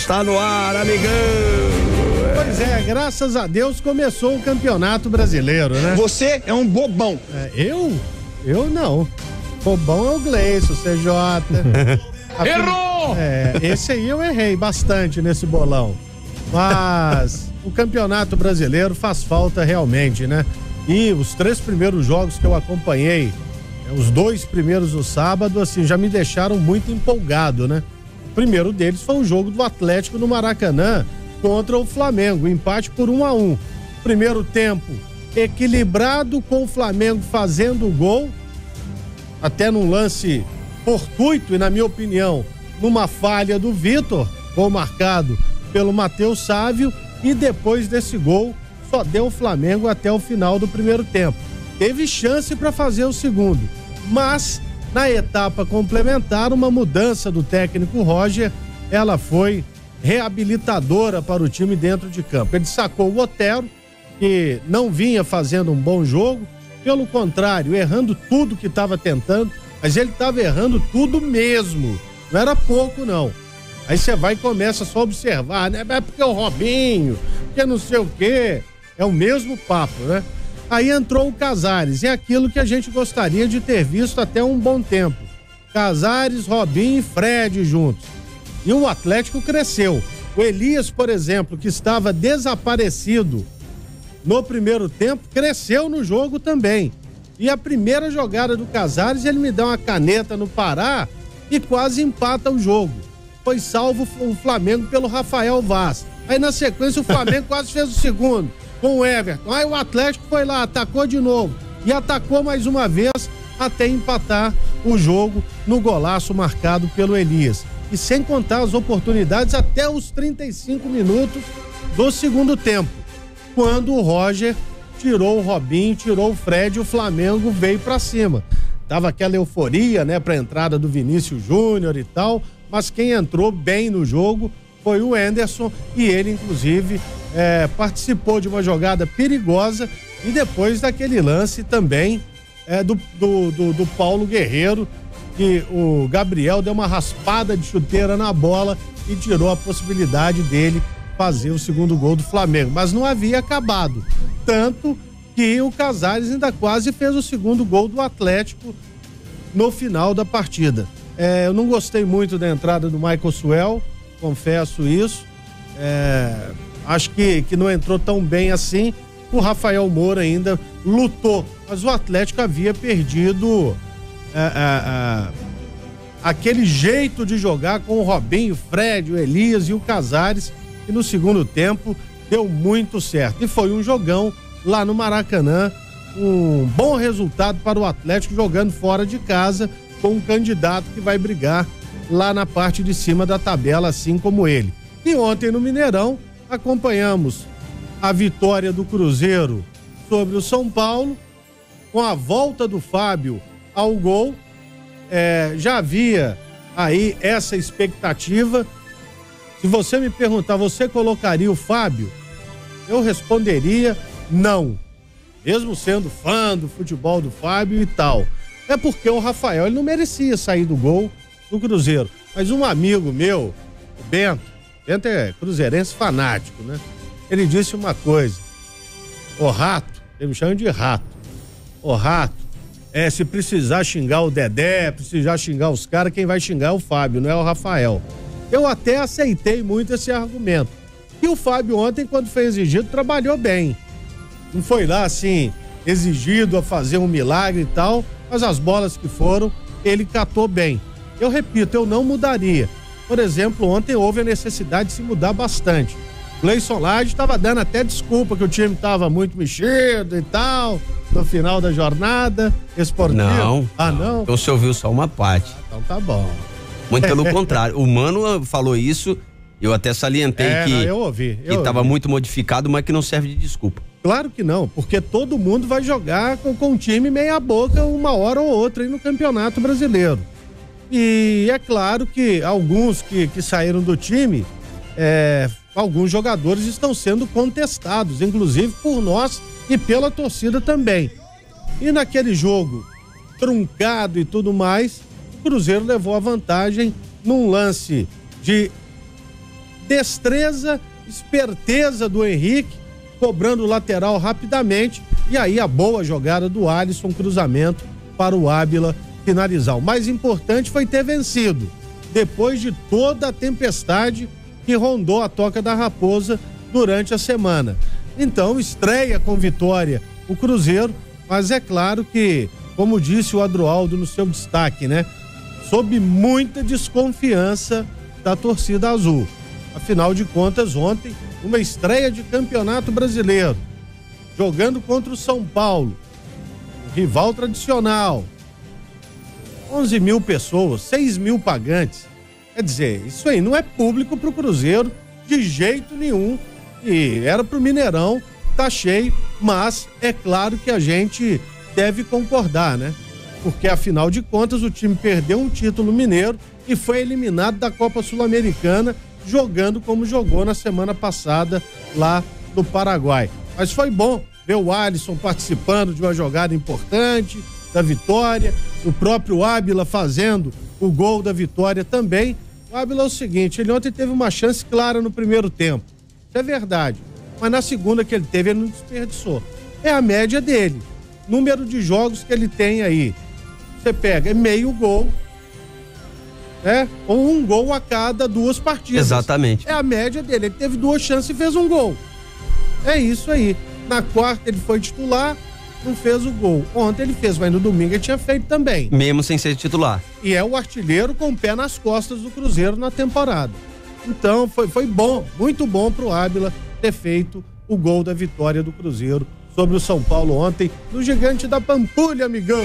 Está no ar, amigão. Pois é, graças a Deus começou o Campeonato Brasileiro, né? Você é um bobão. Eu? Eu não. Bobão é o Gleison, CJ. Errou! Esse aí eu errei bastante nesse bolão. Mas o Campeonato Brasileiro faz falta realmente, né? E os 3 primeiros jogos que eu acompanhei, os 2 primeiros no sábado, assim, já me deixaram muito empolgado, né? O primeiro deles foi o jogo do Atlético no Maracanã contra o Flamengo, o empate por 1-1. Primeiro tempo equilibrado, com o Flamengo fazendo o gol, até num lance fortuito e, na minha opinião, numa falha do Vitor, gol marcado pelo Matheus Sávio, e depois desse gol só deu o Flamengo até o final do primeiro tempo. Teve chance para fazer o segundo, mas na etapa complementar, uma mudança do técnico Roger, ela foi reabilitadora para o time dentro de campo. Ele sacou o Otero, que não vinha fazendo um bom jogo, pelo contrário, errando tudo que estava tentando, mas ele estava errando tudo mesmo, não era pouco não. Aí você vai e começa só a observar, né? É porque é o Robinho, porque não sei o quê, é o mesmo papo, né? Aí entrou o Casares, é aquilo que a gente gostaria de ter visto até um bom tempo. Casares, Robinho e Fred juntos. E o Atlético cresceu. O Elias, por exemplo, que estava desaparecido no primeiro tempo, cresceu no jogo também. E a primeira jogada do Casares, ele me dá uma caneta no Pará e quase empata o jogo. Foi salvo o Flamengo pelo Rafael Vaz. Aí na sequência o Flamengo quase fez o segundo, com o Everton. Aí o Atlético foi lá, atacou de novo e atacou mais uma vez até empatar o jogo no golaço marcado pelo Elias. E sem contar as oportunidades até os 35 minutos do segundo tempo, quando o Roger tirou o Robinho, tirou o Fred e o Flamengo veio pra cima. Tava aquela euforia, né, pra entrada do Vinícius Júnior e tal, mas quem entrou bem no jogo foi o Henderson, e ele inclusive participou de uma jogada perigosa, e depois daquele lance também do Paulo Guerreiro, que o Gabriel deu uma raspada de chuteira na bola e tirou a possibilidade dele fazer o segundo gol do Flamengo, mas não havia acabado, tanto que o Casares ainda quase fez o segundo gol do Atlético no final da partida. Eu não gostei muito da entrada do Michael Suel, confesso isso, acho que não entrou tão bem assim. O Rafael Moura ainda lutou, mas o Atlético havia perdido aquele jeito de jogar com o Robinho, o Fred, o Elias e o Casares, e no segundo tempo deu muito certo. E foi um jogão lá no Maracanã, um bom resultado para o Atlético jogando fora de casa com um candidato que vai brigar lá na parte de cima da tabela, assim como ele. E ontem no Mineirão acompanhamos a vitória do Cruzeiro sobre o São Paulo, com a volta do Fábio ao gol. Já havia aí essa expectativa. Se você me perguntar, você colocaria o Fábio? Eu responderia não, mesmo sendo fã do futebol do Fábio e tal. É porque o Rafael, ele não merecia sair do gol do Cruzeiro. Mas um amigo meu, o Bento é cruzeirense fanático, né? Ele disse uma coisa: ô Rato, ele me chama de Rato, ô Rato, se precisar xingar o Dedé, precisar xingar os caras, quem vai xingar é o Fábio, não é o Rafael. Eu até aceitei muito esse argumento. E o Fábio ontem, quando foi exigido, trabalhou bem. Não foi lá, assim, exigido a fazer um milagre e tal, mas as bolas que foram, ele catou bem. Eu repito, eu não mudaria. Por exemplo, ontem houve a necessidade de se mudar bastante. Gleison Lage estava dando até desculpa que o time estava muito mexido e tal, no final da jornada esportiva. Não. Não? Então você ouviu só uma parte. Então tá bom. Muito pelo contrário. O Mano falou isso, eu até salientei que eu ouvi. Que estava muito modificado, mas que não serve de desculpa. Claro que não, porque todo mundo vai jogar com um time meia boca uma hora ou outra aí no Campeonato Brasileiro. E é claro que alguns que saíram do time, alguns jogadores estão sendo contestados, inclusive por nós e pela torcida também. E naquele jogo truncado e tudo mais, o Cruzeiro levou a vantagem num lance de destreza, esperteza do Henrique, cobrando o lateral rapidamente, e aí a boa jogada do Alisson, cruzamento para o Ábila finalizar. O mais importante foi ter vencido, depois de toda a tempestade que rondou a Toca da Raposa durante a semana. Então, estreia com vitória o Cruzeiro, mas é claro que, como disse o Adroaldo no seu destaque, né? Sob muita desconfiança da torcida azul. Afinal de contas, ontem, uma estreia de campeonato brasileiro, jogando contra o São Paulo, o rival tradicional. 11 mil pessoas, 6 mil pagantes. Quer dizer, isso aí não é público pro Cruzeiro de jeito nenhum. E era pro Mineirão, tá cheio, mas é claro que a gente deve concordar, né? Porque afinal de contas o time perdeu um título mineiro e foi eliminado da Copa Sul-Americana, jogando como jogou na semana passada lá no Paraguai. Mas foi bom ver o Alisson participando de uma jogada importante da vitória, o próprio Ábila fazendo o gol da vitória também. O Ábila é o seguinte, ele ontem teve uma chance clara no primeiro tempo, isso é verdade, mas na segunda que ele teve ele não desperdiçou. É a média dele, número de jogos que ele tem aí, você pega meio gol, né? Ou um gol a cada 2 partidas. Exatamente. É a média dele, ele teve 2 chances e fez um gol. É isso aí. Na quarta ele foi titular, não fez o gol. Ontem ele fez, mas no domingo ele tinha feito também. Mesmo sem ser titular. E é o artilheiro com o pé nas costas do Cruzeiro na temporada. Então foi bom, muito bom pro Ábila ter feito o gol da vitória do Cruzeiro sobre o São Paulo ontem, no Gigante da Pampulha, amigão.